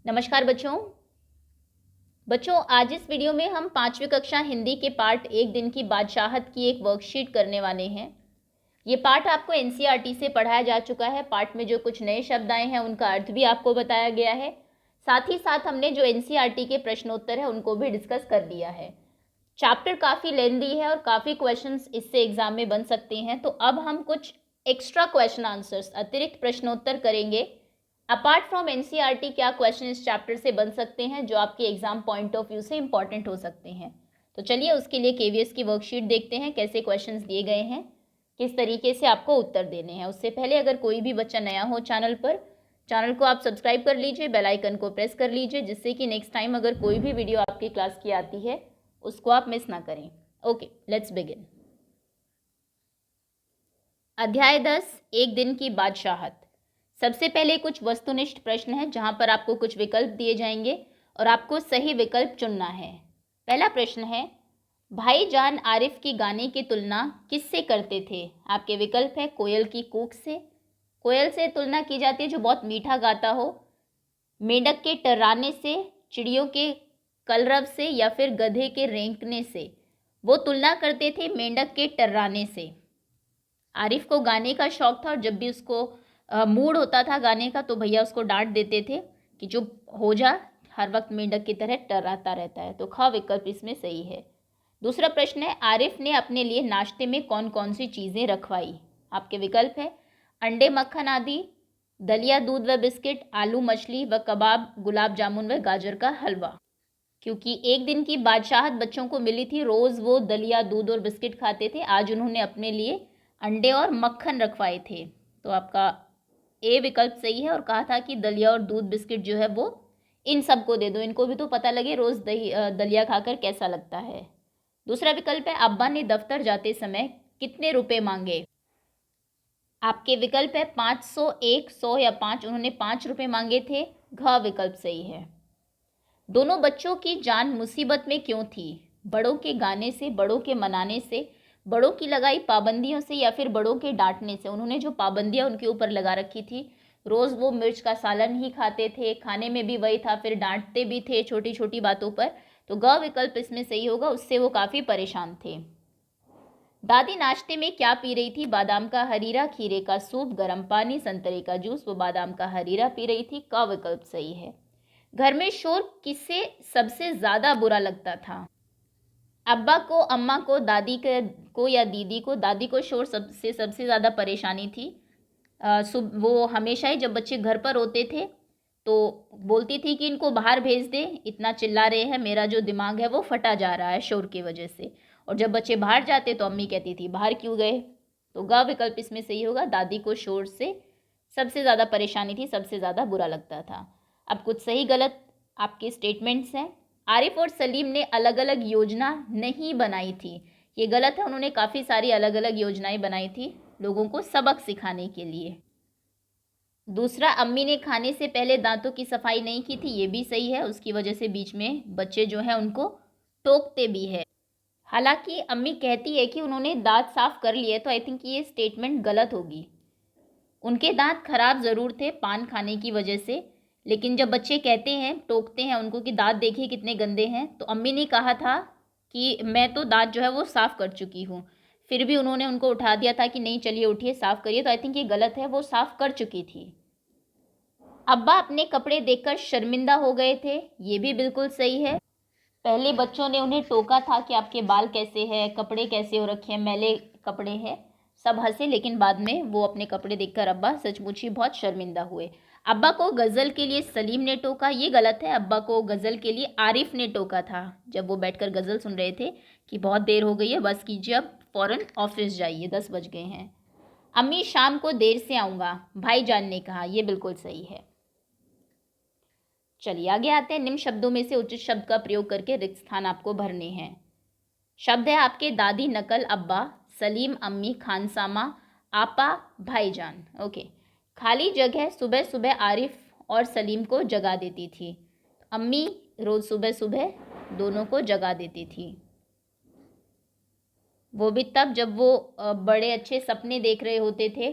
नमस्कार बच्चों आज इस वीडियो में हम 5वीं कक्षा हिंदी के पार्ट 1 दिन की बादशाहत की एक वर्कशीट करने वाले हैं। ये पार्ट आपको एनसीईआरटी से पढ़ाया जा चुका है। पार्ट में जो कुछ नए शब्द आए हैं उनका अर्थ भी आपको बताया गया है। साथ ही साथ हमने जो एनसीईआरटी के प्रश्नोत्तर है उनको भी डिस्कस कर दिया है। चैप्टर काफ़ी लेंदी है और काफ़ी क्वेश्चंस इससे एग्जाम में बन सकते हैं। तो अब हम कुछ एक्स्ट्रा क्वेश्चन आंसर्स अतिरिक्त प्रश्नोत्तर करेंगे। अपार्ट फ्रॉम एनसीईआरटी क्या क्वेश्चन इस चैप्टर से बन सकते हैं जो आपके एग्जाम पॉइंट ऑफ व्यू से इंपॉर्टेंट हो सकते हैं। तो चलिए उसके लिए केवीएस की वर्कशीट देखते हैं, कैसे क्वेश्चंस दिए गए हैं, किस तरीके से आपको उत्तर देने हैं। उससे पहले अगर कोई भी बच्चा नया हो चैनल को आप सब्सक्राइब कर लीजिए, बेल आइकन को प्रेस कर लीजिए, जिससे कि नेक्स्ट टाइम अगर कोई भी वीडियो आपकी क्लास की आती है उसको आप मिस ना करें। Okay, let's begin. अध्याय 10 एक दिन की बादशाहत। सबसे पहले कुछ वस्तुनिष्ठ प्रश्न हैं जहां पर आपको कुछ विकल्प दिए जाएंगे और आपको सही विकल्प चुनना है। पहला प्रश्न है, भाईजान आरिफ की गाने की तुलना किससे करते थे? आपके विकल्प है कोयल की कूक से, कोयल से तुलना की जाती है जो बहुत मीठा गाता हो, मेंढक के टर्राने से, चिड़ियों के कलरव से, या फिर गधे के रेंकने से। वो तुलना करते थे मेंढक के टर्राने से। आरिफ को गाने का शौक था और जब भी उसको मूड होता था गाने का तो भैया उसको डांट देते थे कि चुप हो जा, हर वक्त मेंढक की तरह टर्राता रहता है। तो ख विकल्प इसमें सही है। दूसरा प्रश्न है, आरिफ ने अपने लिए नाश्ते में कौन कौन सी चीज़ें रखवाई? आपके विकल्प है अंडे मक्खन आदि, दलिया दूध व बिस्किट, आलू मछली व कबाब, गुलाब जामुन व गाजर का हलवा। क्योंकि एक दिन की बादशाहत बच्चों को मिली थी, रोज़ वो दलिया दूध और बिस्किट खाते थे, आज उन्होंने अपने लिए अंडे और मक्खन रखवाए थे। तो आपका ए विकल्प सही है और कहा था कि दलिया और दूध बिस्किट जो है वो इन सबको दे दो, इनको भी तो पता लगे रोज़ दलिया खाकर कैसा लगता है। दूसरा विकल्प है, अब्बा ने दफ्तर जाते समय कितने रुपए मांगे? आपके विकल्प है 500, 1, 100 या 5। उन्होंने 5 रुपये मांगे थे। घ विकल्प सही है। दोनों बच्चों की जान मुसीबत में क्यों थी? बड़ों के गाने से, बड़ों के मनाने से, बड़ों की लगाई पाबंदियों से, या फिर बड़ों के डांटने से। उन्होंने जो पाबंदियां उनके ऊपर लगा रखी थी, रोज़ वो मिर्च का सालन ही खाते थे, खाने में भी वही था, फिर डांटते भी थे छोटी छोटी बातों पर। तो ग विकल्प इसमें सही होगा, उससे वो काफ़ी परेशान थे। दादी नाश्ते में क्या पी रही थी? बादाम का हरीरा, खीरे का सूप, गर्म पानी, संतरे का जूस। वो बादाम का हरीरा पी रही थी। क विकल्प सही है। घर में शोर किससे सबसे ज़्यादा बुरा लगता था? अब्बा को, अम्मा को, दादी को या दीदी को? दादी को शोर सबसे ज़्यादा परेशानी थी। वो हमेशा ही जब बच्चे घर पर होते थे तो बोलती थी कि इनको बाहर भेज दे, इतना चिल्ला रहे हैं, मेरा जो दिमाग है वो फटा जा रहा है शोर की वजह से। और जब बच्चे बाहर जाते तो अम्मी कहती थी बाहर क्यों गए? तो ग विकल्प इसमें सही होगा, दादी को शोर से सबसे ज़्यादा परेशानी थी, सबसे ज़्यादा बुरा लगता था। अब कुछ सही गलत आपके स्टेटमेंट्स हैं। आरिफ और सलीम ने अलग अलग योजना नहीं बनाई थी, ये गलत है। उन्होंने काफ़ी सारी अलग अलग योजनाएं बनाई थी लोगों को सबक सिखाने के लिए। दूसरा, अम्मी ने खाने से पहले दांतों की सफाई नहीं की थी, ये भी सही है। उसकी वजह से बीच में बच्चे जो हैं उनको टोकते भी है। हालांकि अम्मी कहती है कि उन्होंने दांत साफ कर लिए, तो आई थिंक ये स्टेटमेंट गलत होगी। उनके दांत खराब ज़रूर थे पान खाने की वजह से, लेकिन जब बच्चे कहते हैं, टोकते हैं उनको कि दांत देखिए कितने गंदे हैं, तो अम्मी ने कहा था कि मैं तो दांत जो है वो साफ़ कर चुकी हूँ, फिर भी उन्होंने उनको उठा दिया था कि नहीं चलिए उठिए साफ़ करिए। तो आई थिंक ये गलत है, वो साफ़ कर चुकी थी। अब्बा अपने कपड़े देखकर शर्मिंदा हो गए थे, ये भी बिल्कुल सही है। पहले बच्चों ने उन्हें टोका था कि आपके बाल कैसे हैं, कपड़े कैसे हो रखे हैं, मैले कपड़े हैं, सब हंसे, लेकिन बाद में वो अपने कपड़े देखकर अब्बा सचमुच ही बहुत शर्मिंदा हुए। अब्बा को गज़ल के लिए सलीम ने टोका, ये गलत है। अब्बा को गज़ल के लिए आरिफ ने टोका था जब वो बैठकर गज़ल सुन रहे थे कि बहुत देर हो गई है, बस कीजिए, अब फ़ौरन ऑफिस जाइए, 10 बज गए हैं। अम्मी शाम को देर से आऊँगा, भाईजान ने कहा, ये बिल्कुल सही है। चलिए आगे आते हैं। निम्न शब्दों में से उचित शब्द का प्रयोग करके रिक्त स्थान आपको भरने हैं। शब्द है आपके दादी, नकल, अब्बा, सलीम, अम्मी, खानसामा, आपा, भाईजान। ओके, खाली जगह सुबह सुबह आरिफ और सलीम को जगा देती थी। अम्मी रोज़ सुबह सुबह दोनों को जगा देती थी, वो भी तब जब वो बड़े अच्छे सपने देख रहे होते थे,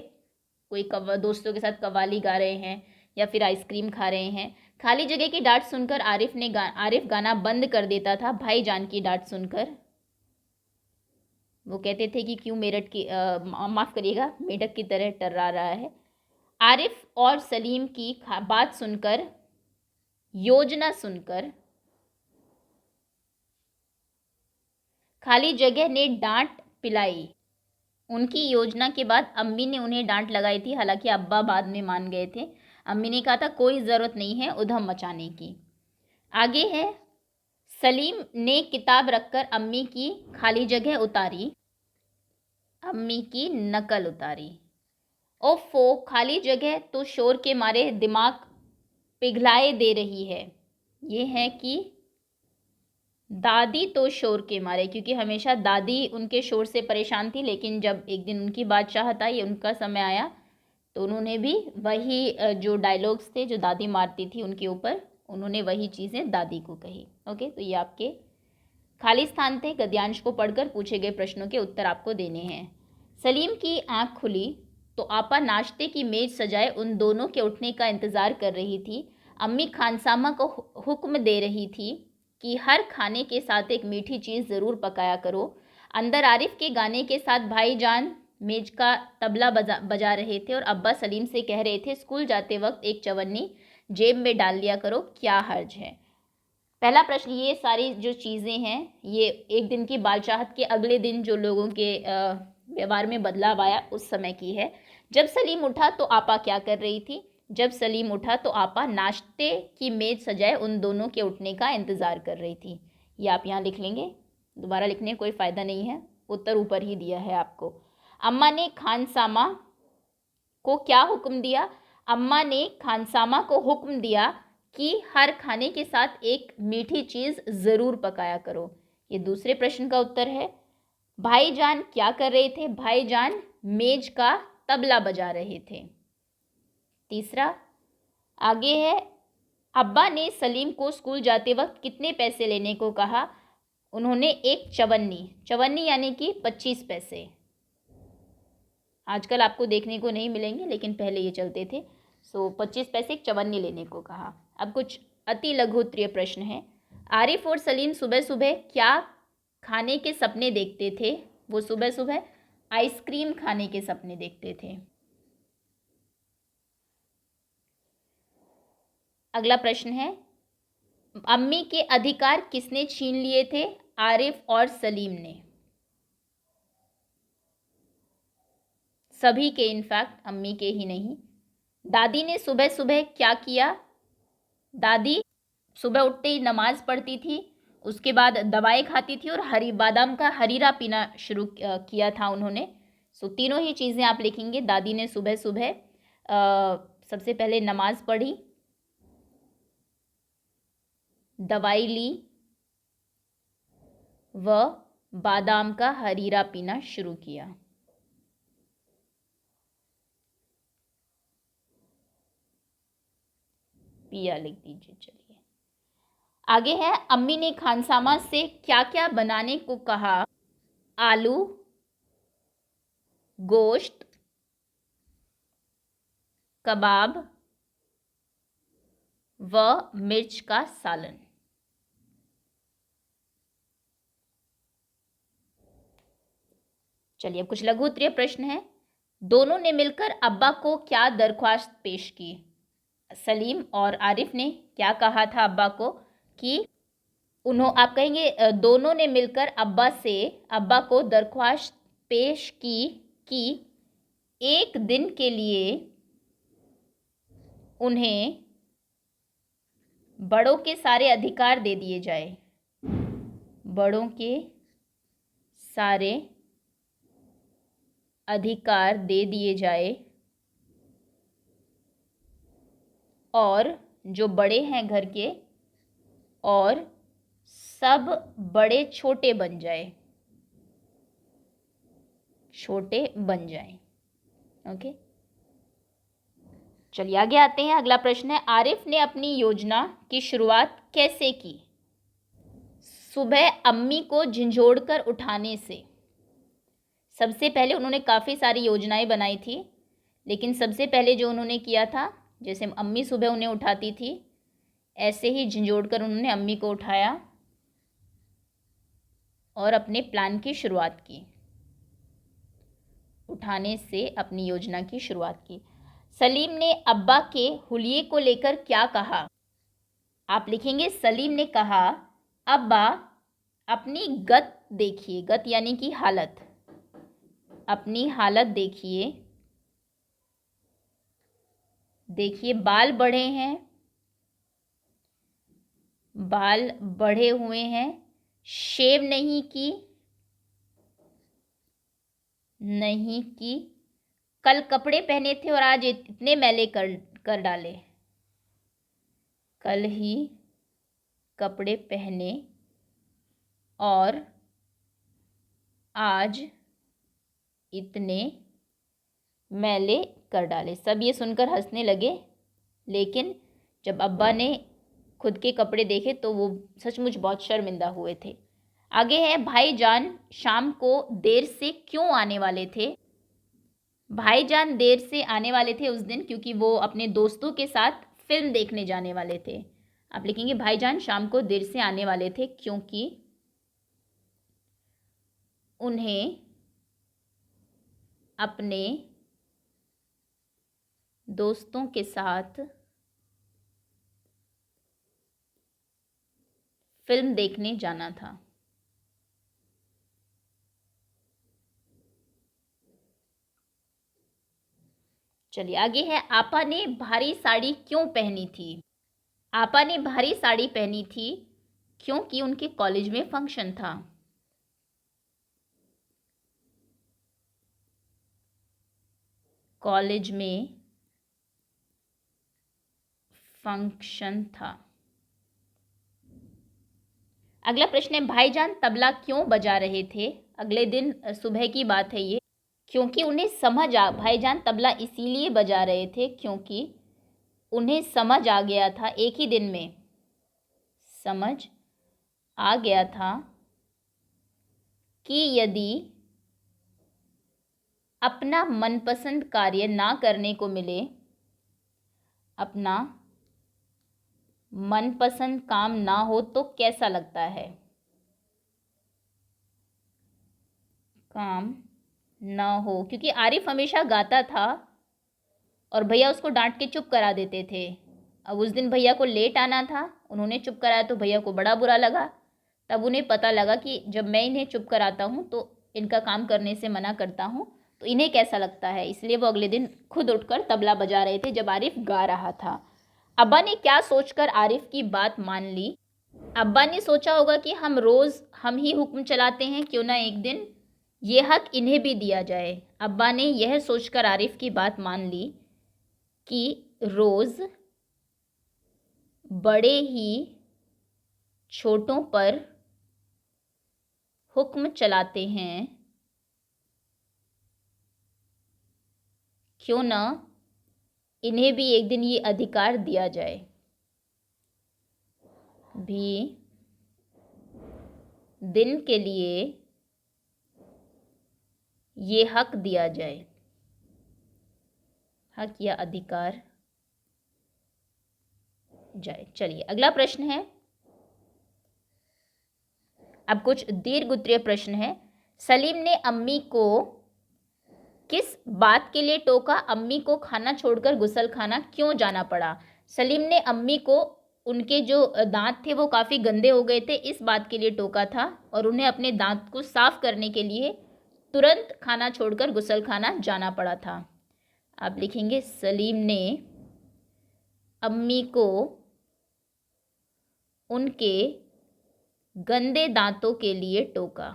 कोई दोस्तों के साथ कव्वाली गा रहे हैं या फिर आइसक्रीम खा रहे हैं। खाली जगह की डांट सुनकर आरिफ गाना बंद कर देता था भाईजान की डांट सुनकर। वो कहते थे कि क्यों मेरठ की माफ़ करिएगा, मेढक की तरह टर्रा रहा है। आरिफ और सलीम की बात सुनकर, योजना सुनकर खाली जगह ने डांट पिलाई। उनकी योजना के बाद अम्मी ने उन्हें डांट लगाई थी, हालांकि अब्बा बाद में मान गए थे। अम्मी ने कहा था कोई ज़रूरत नहीं है उधम मचाने की। आगे है, सलीम ने किताब रखकर अम्मी की खाली जगह उतारी, अम्मी की नकल उतारी। ओफो, खाली जगह तो शोर के मारे दिमाग पिघलाए दे रही है। ये है कि दादी तो शोर के मारे, क्योंकि हमेशा दादी उनके शोर से परेशान थी, लेकिन जब एक दिन उनकी बादशाहत आई, उनका समय आया, तो उन्होंने भी वही जो डायलॉग्स थे जो दादी मारती थी उनके ऊपर, उन्होंने वही चीज़ें दादी को कही। ओके, तो ये आपके खाली स्थान थे। गद्यांश को पढ़कर पूछे गए प्रश्नों के उत्तर आपको देने हैं। सलीम की आंख खुली तो आपा नाश्ते की मेज सजाए उन दोनों के उठने का इंतज़ार कर रही थी। अम्मी खानसामा को हुक्म दे रही थी कि हर खाने के साथ एक मीठी चीज़ ज़रूर पकाया करो। अंदर आरिफ के गाने के साथ भाईजान मेज का तबला बजा रहे थे और अब्बा सलीम से कह रहे थे स्कूल जाते वक्त एक चवन्नी जेब में डाल लिया करो, क्या हर्ज है। पहला प्रश्न, ये सारी जो चीज़ें हैं ये एक दिन की बादशाहत के अगले दिन जो लोगों के व्यवहार में बदलाव आया उस समय की है। जब सलीम उठा तो आपा क्या कर रही थी? जब सलीम उठा तो आपा नाश्ते की मेज सजाए उन दोनों के उठने का इंतज़ार कर रही थी। ये आप यहाँ लिख लेंगे, दोबारा लिखने का कोई फ़ायदा नहीं है, उत्तर ऊपर ही दिया है आपको। अम्मा ने खानसामा को क्या हुक्म दिया? अम्मा ने खानसामा को हुक्म दिया कि हर खाने के साथ एक मीठी चीज़ ज़रूर पकाया करो। ये दूसरे प्रश्न का उत्तर है। भाईजान क्या कर रहे थे? भाईजान मेज का तबला बजा रहे थे। तीसरा, आगे है, अब्बा ने सलीम को स्कूल जाते वक्त कितने पैसे लेने को कहा? उन्होंने एक चवन्नी यानी कि 25 पैसे। आजकल आपको देखने को नहीं मिलेंगे, लेकिन पहले ये चलते थे। 25 पैसे एक चवन्नी लेने को कहा। अब कुछ अति लघु उत्तरीय प्रश्न है। आरिफ और सलीम सुबह सुबह क्या खाने के सपने देखते थे? वो सुबह सुबह आइसक्रीम खाने के सपने देखते थे। अगला प्रश्न है, अम्मी के अधिकार किसने छीन लिए थे? आरिफ और सलीम ने। सभी के, इनफैक्ट अम्मी के ही नहीं। दादी ने सुबह सुबह क्या किया? दादी सुबह उठते ही नमाज पढ़ती थी, उसके बाद दवाएं खाती थी और बादाम का हरीरा पीना शुरू किया था उन्होंने। तीनों ही चीज़ें आप लिखेंगे। दादी ने सुबह सुबह सबसे पहले नमाज पढ़ी, दवाई ली व बादाम का हरीरा पीना शुरू किया। पिया लिख दीजिए। चलिए आगे है, अम्मी ने खानसामा से क्या क्या बनाने को कहा? आलू, गोश्त, कबाब व मिर्च का सालन। चलिए अब कुछ लघु उत्तरीय प्रश्न है। दोनों ने मिलकर अब्बा को क्या दरख्वास्त पेश की? सलीम और आरिफ ने क्या कहा था अब्बा को कि आप कहेंगे दोनों ने मिलकर अब्बा को दरख्वास्त पेश की कि एक दिन के लिए उन्हें बड़ों के सारे अधिकार दे दिए जाए। बड़ों के सारे अधिकार दे दिए जाए और जो बड़े हैं घर के, और सब बड़े छोटे बन जाए, ओके। चलिए आगे आते हैं। अगला प्रश्न है, आरिफ ने अपनी योजना की शुरुआत कैसे की? सुबह अम्मी को झंझोड़कर उठाने से। सबसे पहले उन्होंने काफ़ी सारी योजनाएं बनाई थी, लेकिन सबसे पहले जो उन्होंने किया था जैसे अम्मी सुबह उन्हें उठाती थी, ऐसे ही झंझोड़ कर उन्होंने अम्मी को उठाया और अपने प्लान की शुरुआत की, उठाने से अपनी योजना की शुरुआत की। सलीम ने अब्बा के हुलिये को लेकर क्या कहा? आप लिखेंगे सलीम ने कहा, अब्बा अपनी गत देखिए, गत यानी कि हालत, अपनी हालत देखिए, देखिए बाल बढ़े हैं, बाल बढ़े हुए हैं, शेव नहीं की, नहीं की, कल कपड़े पहने थे और आज इतने मैले कर डाले, कल ही कपड़े पहने और आज इतने मैले कर डाले। सब ये सुनकर हंसने लगे, लेकिन जब अब्बा ने खुद के कपड़े देखे तो वो सचमुच बहुत शर्मिंदा हुए थे। आगे है, भाईजान शाम को देर से क्यों आने वाले थे? भाईजान देर से आने वाले थे उस दिन क्योंकि वो अपने दोस्तों के साथ फिल्म देखने जाने वाले थे। आप लिखेंगे भाईजान शाम को देर से आने वाले थे क्योंकि उन्हें अपने दोस्तों के साथ फिल्म देखने जाना था। चलिए आगे है, आपा ने भारी साड़ी क्यों पहनी थी? आपा ने भारी साड़ी पहनी थी क्योंकि उनके कॉलेज में फंक्शन था। कॉलेज में फंक्शन था। अगला प्रश्न है, भाईजान तबला क्यों बजा रहे थे? अगले दिन सुबह की बात है ये। क्योंकि उन्हें भाईजान तबला इसीलिए बजा रहे थे क्योंकि उन्हें समझ आ गया था, एक ही दिन में समझ आ गया था कि यदि अपना मनपसंद कार्य ना करने को मिले, अपना मनपसंद काम ना हो तो कैसा लगता है? काम ना हो, क्योंकि आरिफ हमेशा गाता था और भैया उसको डांट के चुप करा देते थे। अब उस दिन भैया को लेट आना था, उन्होंने चुप कराया तो भैया को बड़ा बुरा लगा। तब उन्हें पता लगा कि जब मैं इन्हें चुप कराता हूँ तो इनका काम करने से मना करता हूँ तो इन्हें कैसा लगता है, इसलिए वो अगले दिन खुद उठकर तबला बजा रहे थे जब आरिफ गा रहा था। अब्बा ने क्या सोचकर आरिफ की बात मान ली? अब्बा ने सोचा होगा कि हम ही हुक्म चलाते हैं, क्यों ना एक दिन ये हक इन्हें भी दिया जाए। अब्बा ने यह सोचकर आरिफ की बात मान ली कि रोज़ बड़े ही छोटों पर हुक्म चलाते हैं, क्यों ना इन्हें भी एक दिन ये अधिकार दिया जाए, भी दिन के लिए ये हक दिया जाए, हक या अधिकार जाए। चलिए अगला प्रश्न है, अब कुछ दीर्घ उत्तरीय प्रश्न है। सलीम ने अम्मी को किस बात के लिए टोका? अम्मी को खाना छोड़कर गुसल खाना क्यों जाना पड़ा? सलीम ने अम्मी को उनके जो दांत थे वो काफ़ी गंदे हो गए थे, इस बात के लिए टोका था और उन्हें अपने दांत को साफ करने के लिए तुरंत खाना छोड़कर गुसल खाना जाना पड़ा था। आप लिखेंगे सलीम ने अम्मी को उनके गंदे दांतों के लिए टोका,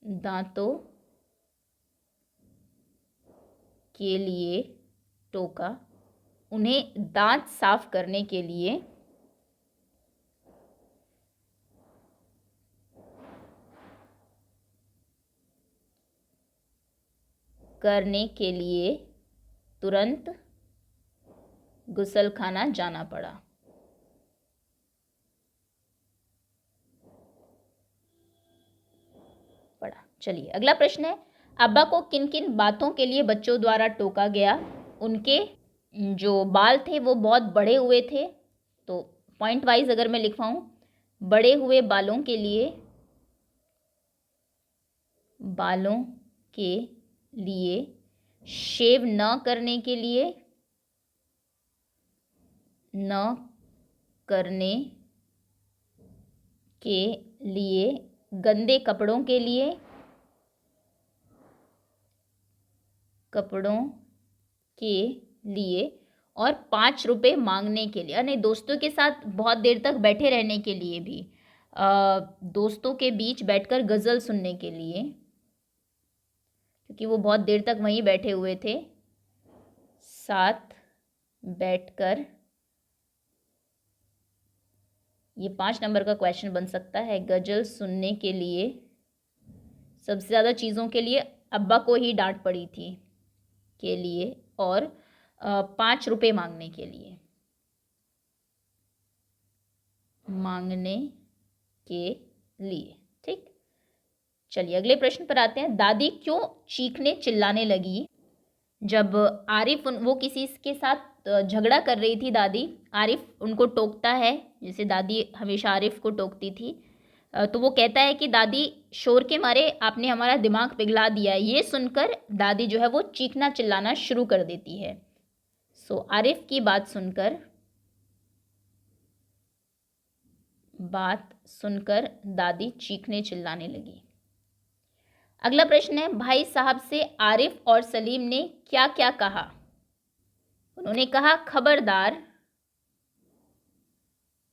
दांतों के लिए टोका, उन्हें दांत साफ करने के लिए तुरंत गुसलखाना जाना पड़ा। चलिए अगला प्रश्न है, अब्बा को किन किन बातों के लिए बच्चों द्वारा टोका गया? उनके जो बाल थे वो बहुत बड़े हुए थे। तो पॉइंट वाइज अगर मैं लिखवाऊँ, बड़े हुए बालों के लिए शेव न करने के लिए गंदे कपड़ों के लिए और 5 रुपये मांगने के लिए, यानी दोस्तों के साथ बहुत देर तक बैठे रहने के लिए भी, दोस्तों के बीच बैठकर गज़ल सुनने के लिए, क्योंकि वो बहुत देर तक वहीं बैठे हुए थे, साथ बैठकर। ये 5 नंबर का क्वेश्चन बन सकता है। गज़ल सुनने के लिए, सबसे ज़्यादा चीज़ों के लिए अब्बा को ही डांट पड़ी थी के लिए, और 5 रुपये मांगने के लिए, ठीक। चलिए अगले प्रश्न पर आते हैं। दादी क्यों चीखने चिल्लाने लगी जब आरिफ वो किसी के साथ झगड़ा कर रही थी। दादी, आरिफ उनको टोकता है, जैसे दादी हमेशा आरिफ को टोकती थी। तो वो कहता है कि दादी, शोर के मारे आपने हमारा दिमाग पिघला दिया। ये सुनकर दादी जो है वो चीखना चिल्लाना शुरू कर देती है। सो आरिफ की बात सुनकर दादी चीखने चिल्लाने लगी। अगला प्रश्न है, भाई साहब से आरिफ और सलीम ने क्या क्या कहा। उन्होंने कहा, खबरदार,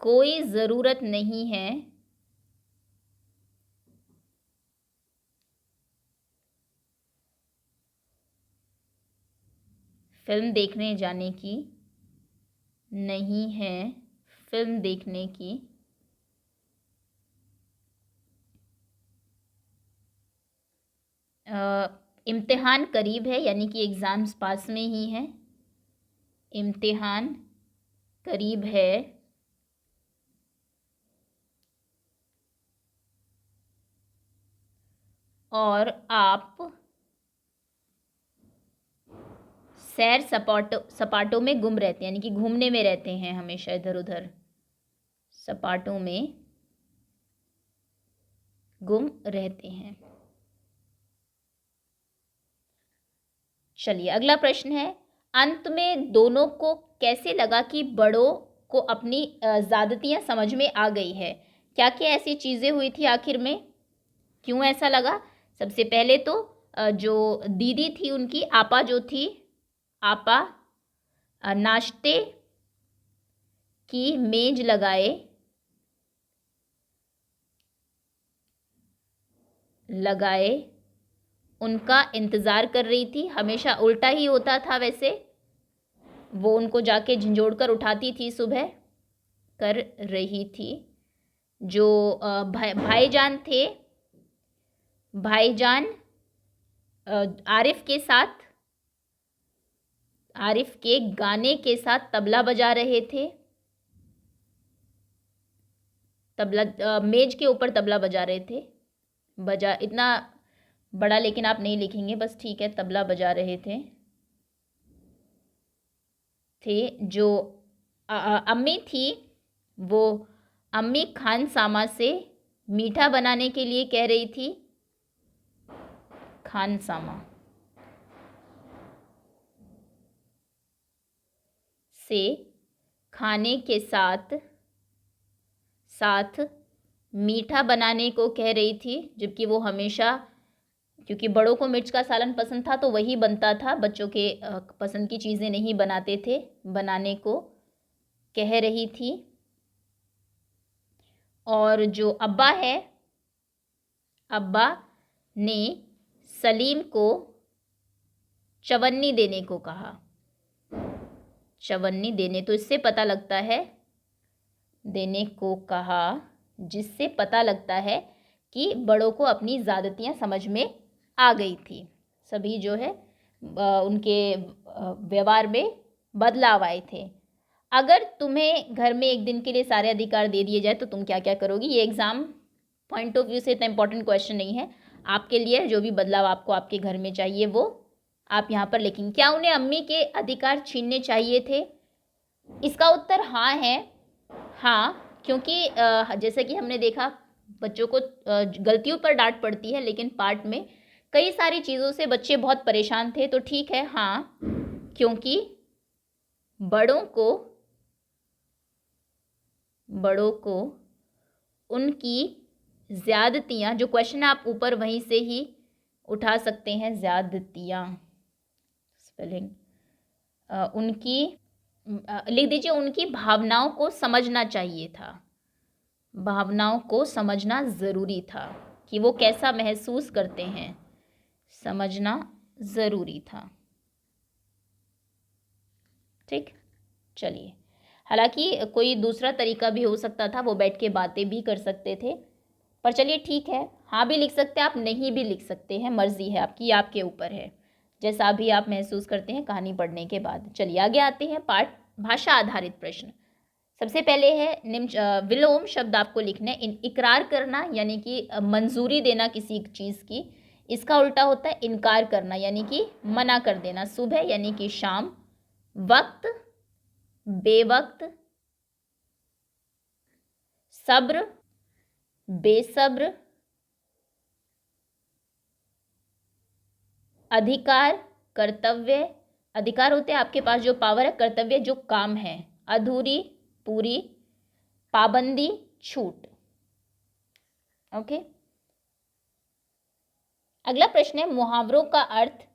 कोई ज़रूरत नहीं है फिल्म देखने जाने की, नहीं है फिल्म देखने की, इम्तिहान करीब है, यानी कि एग्ज़ाम्स पास में ही हैं, इम्तिहान करीब है, और आप सैर सपाटों में गुम रहते हैं, यानी कि घूमने में रहते हैं हमेशा इधर उधर, सपाटों में गुम रहते हैं। चलिए अगला प्रश्न है, अंत में दोनों को कैसे लगा कि बड़ों को अपनी ज़्यादतियाँ समझ में आ गई है। क्या क्या ऐसी चीज़ें हुई थी आखिर में, क्यों ऐसा लगा। सबसे पहले तो जो दीदी थी उनकी, आपा जो थी, आपा नाश्ते की मेज लगाए उनका इंतज़ार कर रही थी। हमेशा उल्टा ही होता था वैसे, वो उनको जाके झंझोड़ कर उठाती थी, सुबह कर रही थी। जो भाईजान थे, भाईजान आरिफ के गाने के साथ तबला बजा रहे थे, तबला मेज के ऊपर तबला बजा रहे थे, इतना बड़ा लेकिन आप नहीं लिखेंगे, बस ठीक है, तबला बजा रहे थे। जो अम्मी थी, वो अम्मी खानसामा से मीठा बनाने के लिए कह रही थी, खानसामा से खाने के साथ मीठा बनाने को कह रही थी, जबकि वो हमेशा, क्योंकि बड़ों को मिर्च का सालन पसंद था तो वही बनता था, बच्चों के पसंद की चीज़ें नहीं बनाते थे, बनाने को कह रही थी। और जो अब्बा है, अब्बा ने सलीम को चवन्नी देने को कहा, चवन्नी देने, तो इससे पता लगता है, देने को कहा, जिससे पता लगता है कि बड़ों को अपनी ज़्यादतियाँ समझ में आ गई थी। सभी जो है उनके व्यवहार में बदलाव आए थे। अगर तुम्हें घर में एक दिन के लिए सारे अधिकार दे दिए जाए तो तुम क्या क्या करोगी। ये एग्ज़ाम पॉइंट ऑफ व्यू से इतना इंपॉर्टेंट क्वेश्चन नहीं है, आपके लिए जो भी बदलाव आपको आपके घर में चाहिए वो आप यहाँ पर लिखेंगे। क्या उन्हें अम्मी के अधिकार छीनने चाहिए थे? इसका उत्तर हाँ है। हाँ, क्योंकि जैसे कि हमने देखा बच्चों को गलतियों पर डांट पड़ती है, लेकिन पाठ में कई सारी चीज़ों से बच्चे बहुत परेशान थे, तो ठीक है हाँ, क्योंकि बड़ों को उनकी ज़्यादतियाँ, जो क्वेश्चन आप ऊपर वहीं से ही उठा सकते हैं, ज़्यादतियाँ स्पेलिंग उनकी लिख दीजिए, उनकी भावनाओं को समझना चाहिए था। भावनाओं को समझना ज़रूरी था कि वो कैसा महसूस करते हैं, समझना ज़रूरी था। ठीक, चलिए। हालांकि कोई दूसरा तरीका भी हो सकता था, वो बैठ के बातें भी कर सकते थे, पर चलिए ठीक है, हाँ भी लिख सकते हैं आप, नहीं भी लिख सकते हैं, मर्जी है आपकी, आपके ऊपर है, जैसा भी आप महसूस करते हैं कहानी पढ़ने के बाद। चलिए आगे आते हैं, पाठ भाषा आधारित प्रश्न। सबसे पहले है विलोम शब्द आपको लिखना है। इकरार करना यानी कि मंजूरी देना किसी चीज़ की, इसका उल्टा होता है इनकार करना यानी कि मना कर देना। सुबह यानी कि शाम, वक्त, बेवक्त, सब्र, बेसब्र, अधिकार, कर्तव्य, अधिकार होते हैं आपके पास जो पावर है, कर्तव्य जो काम है, अधूरी, पूरी, पाबंदी, छूट। ओके, अगला प्रश्न है मुहावरों का अर्थ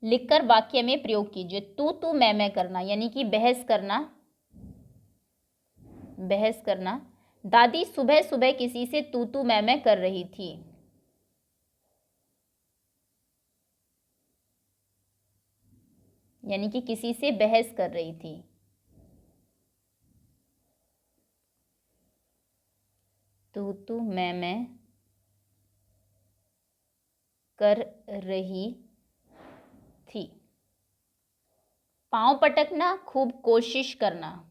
लिखकर वाक्य में प्रयोग कीजिए। तू मैं करना यानी कि बहस करना। दादी सुबह सुबह किसी से तू मैं कर रही थी। यानी कि किसी से बहस कर रही थी। तू मैं कर रही थी। पांव पटकना, खूब कोशिश करना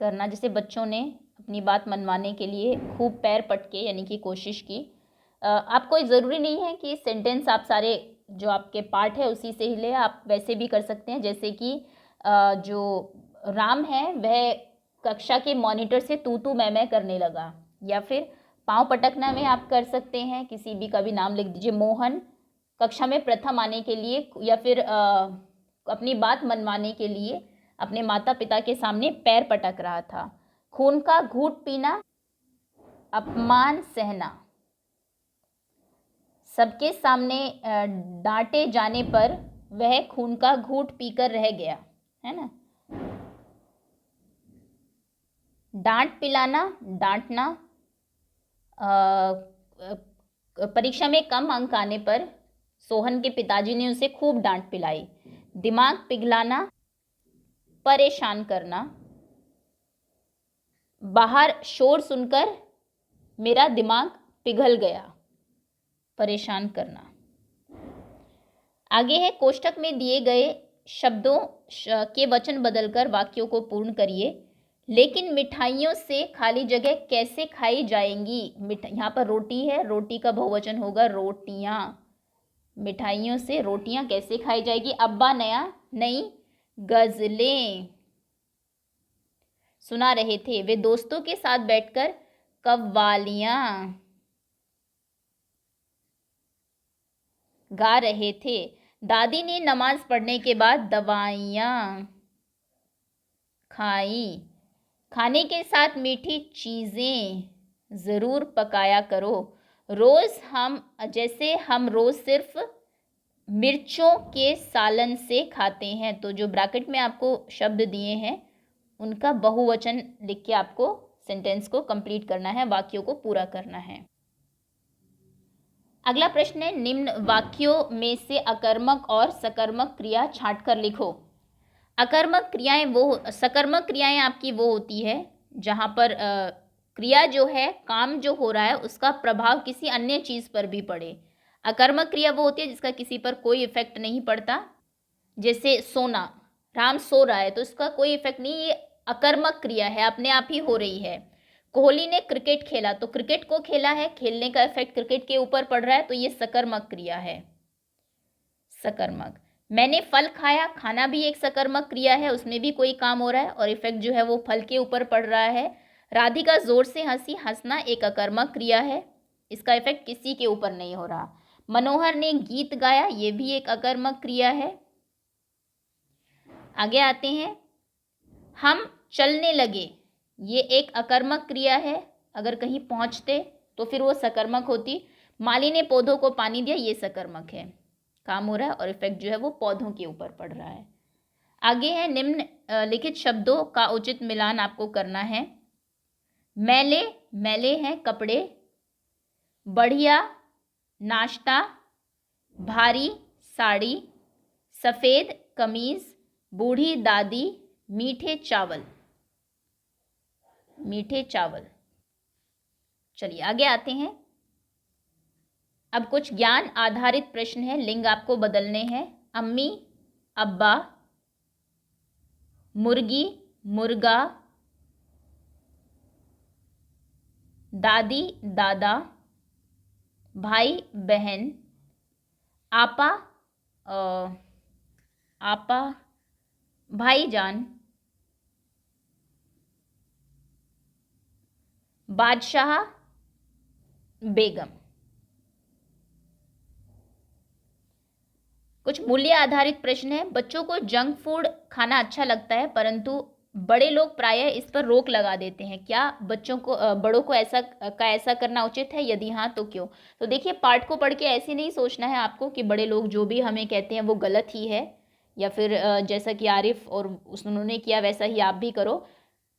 जैसे बच्चों ने अपनी बात मनवाने के लिए खूब पैर पटके यानी कि कोशिश की। आपको ज़रूरी नहीं है कि सेंटेंस आप सारे जो आपके पार्ट है उसी से ही ले, आप वैसे भी कर सकते हैं। जैसे कि जो राम है वह कक्षा के मॉनिटर से तू मैं करने लगा, या फिर पांव पटकना में आप कर सकते हैं, किसी भी का भी नाम लिख दीजिए। मोहन कक्षा में प्रथम आने के लिए या फिर अपनी बात मनवाने के लिए अपने माता पिता के सामने पैर पटक रहा था। खून का घूंट पीना, अपमान सहना, सबके सामने डांटे जाने पर वह खून का घूंट पीकर रह गया, है ना। डांट पिलाना, डांटना, परीक्षा में कम अंक आने पर सोहन के पिताजी ने उसे खूब डांट पिलाई। दिमाग पिघलाना, परेशान करना, बाहर शोर सुनकर मेरा दिमाग पिघल गया, परेशान करना। आगे है कोष्ठक में दिए गए शब्दों के वचन बदलकर वाक्यों को पूर्ण करिए। लेकिन मिठाइयों से खाली जगह कैसे खाई जाएंगी? यहाँ पर रोटी है, रोटी का बहुवचन होगा रोटियां। मिठाइयों से रोटियां कैसे खाई जाएगी? अब्बा नई गजलें सुना रहे थे। वे दोस्तों के साथ बैठकर कव्वालियां गा रहे थे। दादी ने नमाज पढ़ने के बाद दवाइयाँ खाई। खाने के साथ मीठी चीज़ें ज़रूर पकाया करो। जैसे हम रोज़ सिर्फ मिर्चों के सालन से खाते हैं। तो जो ब्रैकेट में आपको शब्द दिए हैं उनका बहुवचन लिख के आपको सेंटेंस को कंप्लीट करना है, वाक्यों को पूरा करना है। अगला प्रश्न है निम्न वाक्यों में से अकर्मक और सकर्मक क्रिया छांटकर लिखो। सकर्मक क्रियाएं आपकी वो होती है जहाँ पर क्रिया जो है, काम जो हो रहा है उसका प्रभाव किसी अन्य चीज़ पर भी पड़े। अकर्मक क्रिया वो होती है जिसका किसी पर कोई इफेक्ट नहीं पड़ता। जैसे सोना, राम सो रहा है तो इसका कोई इफेक्ट नहीं, ये अकर्मक क्रिया है, अपने आप ही हो रही है। कोहली ने क्रिकेट खेला तो क्रिकेट को खेला है, खेलने का इफेक्ट क्रिकेट के ऊपर पड़ रहा है, तो ये सकर्मक क्रिया है। सकर्मक। मैंने फल खाया, खाना भी एक सकर्मक क्रिया है, उसमें भी कोई काम हो रहा है और इफेक्ट जो है वो फल के ऊपर पड़ रहा है। राधिका जोर से हंसी, हंसना एक अकर्मक क्रिया है, इसका इफेक्ट किसी के ऊपर नहीं हो रहा। मनोहर ने गीत गाया, ये भी एक अकर्मक क्रिया है। आगे आते हैं, हम चलने लगे, ये एक अकर्मक क्रिया है, अगर कहीं पहुंचते तो फिर वो सकर्मक होती। माली ने पौधों को पानी दिया, ये सकर्मक है, काम हो रहा है और इफेक्ट जो है वो पौधों के ऊपर पड़ रहा है। आगे है, निम्न लिखित शब्दों का उचित मिलान आपको करना है। मैले, मैले हैं कपड़े, बढ़िया नाश्ता, भारी साड़ी, सफ़ेद कमीज, बूढ़ी दादी, मीठे चावल, मीठे चावल। चलिए आगे आते हैं। अब कुछ ज्ञान आधारित प्रश्न है, लिंग आपको बदलने हैं। अम्मी, अब्बा, मुर्गी, मुर्गा, दादी, दादा, भाई, बहन, आपा, आपा, भाईजान, बादशाह, बेगम। कुछ मूल्य आधारित प्रश्न है। बच्चों को जंक फूड खाना अच्छा लगता है, परंतु बड़े लोग प्रायः इस पर रोक लगा देते हैं, क्या बच्चों को बड़ों को ऐसा करना उचित है, यदि हाँ तो क्यों? तो देखिए, पाठ को पढ़ के ऐसे नहीं सोचना है आपको कि बड़े लोग जो भी हमें कहते हैं वो गलत ही है, या फिर जैसा कि आरिफ और उन्होंने किया वैसा ही आप भी करो।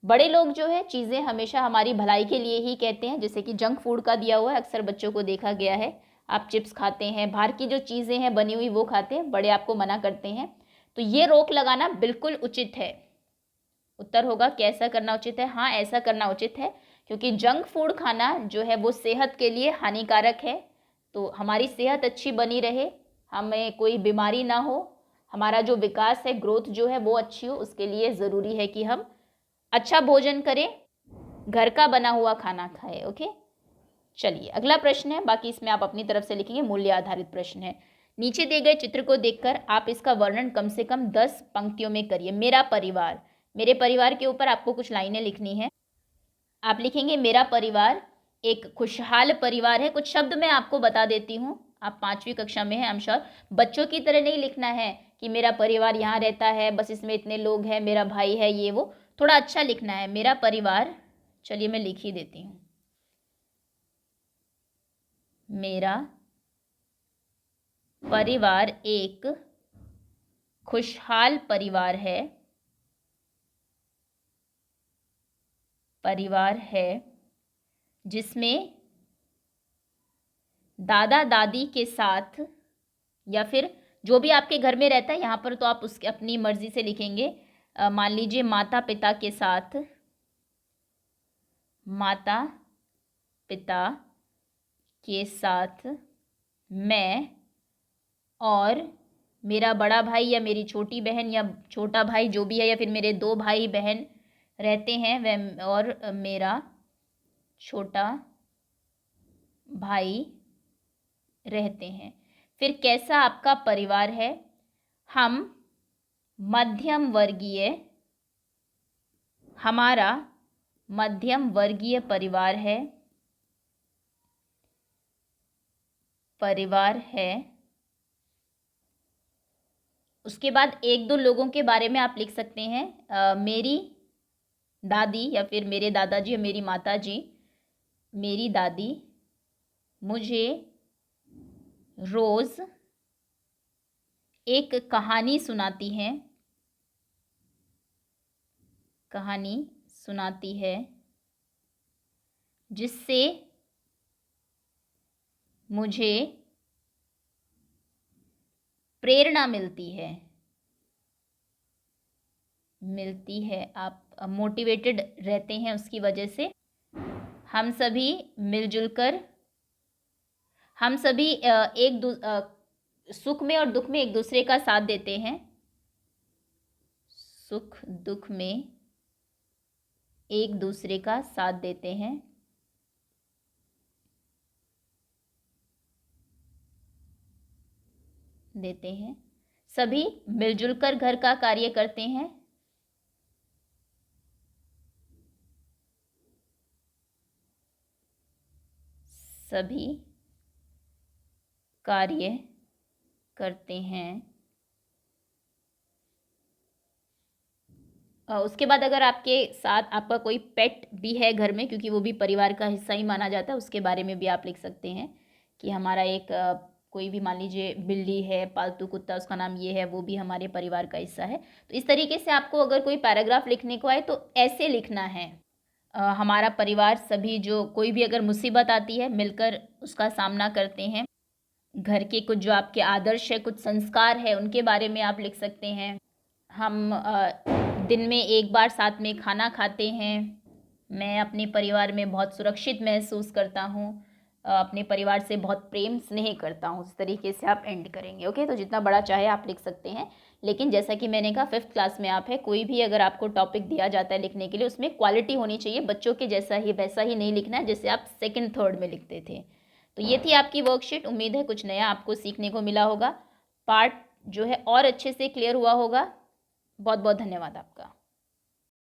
बड़े लोग जो है चीज़ें हमेशा हमारी भलाई के लिए ही कहते हैं, जैसे कि जंक फूड का दिया हुआ है, अक्सर बच्चों को देखा गया है, आप चिप्स खाते हैं, बाहर की जो चीज़ें हैं बनी हुई वो खाते हैं, बड़े आपको मना करते हैं, तो ये रोक लगाना बिल्कुल उचित है। उत्तर होगा कैसा करना उचित है? हाँ, ऐसा करना उचित है, क्योंकि जंक फूड खाना जो है वो सेहत के लिए हानिकारक है। तो हमारी सेहत अच्छी बनी रहे, हमें कोई बीमारी ना हो, हमारा जो विकास है, ग्रोथ जो है वो अच्छी हो, उसके लिए ज़रूरी है कि हम अच्छा भोजन करें, घर का बना हुआ खाना खाएं। ओके, चलिए अगला प्रश्न है, बाकी इसमें आप अपनी तरफ से लिखेंगे, मूल्य आधारित प्रश्न है। नीचे दिए गए चित्र को देखकर आप इसका वर्णन कम से कम 10 पंक्तियों में करिए। मेरा परिवार, मेरे परिवार के ऊपर आपको कुछ लाइनें लिखनी है। आप लिखेंगे, मेरा परिवार एक खुशहाल परिवार है। कुछ शब्द मैं आपको बता देती हूँ, आप 5वीं कक्षा में हैं, आई एम श्योर। बच्चों की तरह नहीं लिखना है कि मेरा परिवार यहाँ रहता है, बस इसमें इतने लोग हैं, मेरा भाई है, ये वो, थोड़ा अच्छा लिखना है, मेरा परिवार। चलिए मैं लिख ही देती हूँ, मेरा परिवार एक खुशहाल परिवार है, परिवार है जिसमें दादा दादी के साथ, या फिर जो भी आपके घर में रहता है, यहाँ पर तो आप उसके अपनी मर्जी से लिखेंगे, मान लीजिए माता पिता के साथ, माता पिता के साथ मैं और मेरा बड़ा भाई या मेरी छोटी बहन या छोटा भाई जो भी है, या फिर मेरे 2 भाई बहन रहते हैं वह, और मेरा छोटा भाई रहते हैं। फिर कैसा आपका परिवार है? हम मध्यम वर्गीय, हमारा मध्यम वर्गीय परिवार है, परिवार है। उसके बाद 1-2 लोगों के बारे में आप लिख सकते हैं, मेरी दादी या फिर मेरे दादाजी या मेरी माताजी, मेरी दादी मुझे रोज़ एक कहानी सुनाती हैं, कहानी सुनाती है, जिससे मुझे प्रेरणा मिलती है, आप मोटिवेटेड रहते हैं उसकी वजह से। हम सभी मिलजुल कर, हम सभी सुख में और दुख में एक दूसरे का साथ देते हैं, सुख दुख में एक दूसरे का साथ देते हैं। देते हैं। सभी मिलजुल कर घर का कार्य करते हैं। सभी कार्य करते हैं। उसके बाद अगर आपके साथ आपका कोई पेट भी है घर में, क्योंकि वो भी परिवार का हिस्सा ही माना जाता है, उसके बारे में भी आप लिख सकते हैं कि हमारा एक कोई भी, मान लीजिए बिल्ली है, पालतू कुत्ता, उसका नाम ये है, वो भी हमारे परिवार का हिस्सा है। तो इस तरीके से आपको अगर कोई पैराग्राफ लिखने को आए तो ऐसे लिखना है। हमारा परिवार सभी, जो कोई भी अगर मुसीबत आती है मिलकर उसका सामना करते हैं। घर के कुछ जो आपके आदर्श है, कुछ संस्कार है, उनके बारे में आप लिख सकते हैं। हम दिन में एक बार साथ में खाना खाते हैं। मैं अपने परिवार में बहुत सुरक्षित महसूस करता हूँ। अपने परिवार से बहुत प्रेम स्नेह करता हूँ। इस तरीके से आप एंड करेंगे। ओके, तो जितना बड़ा चाहे आप लिख सकते हैं, लेकिन जैसा कि मैंने कहा 5th क्लास में आप है, कोई भी अगर आपको टॉपिक दिया जाता है लिखने के लिए, उसमें क्वालिटी होनी चाहिए। बच्चों के जैसा ही वैसा ही नहीं लिखना है जैसे आप 2nd 3rd में लिखते थे। तो ये थी आपकी वर्कशीट। उम्मीद है कुछ नया आपको सीखने को मिला होगा। पार्ट जो है और अच्छे से क्लियर हुआ होगा। बहुत बहुत धन्यवाद आपका।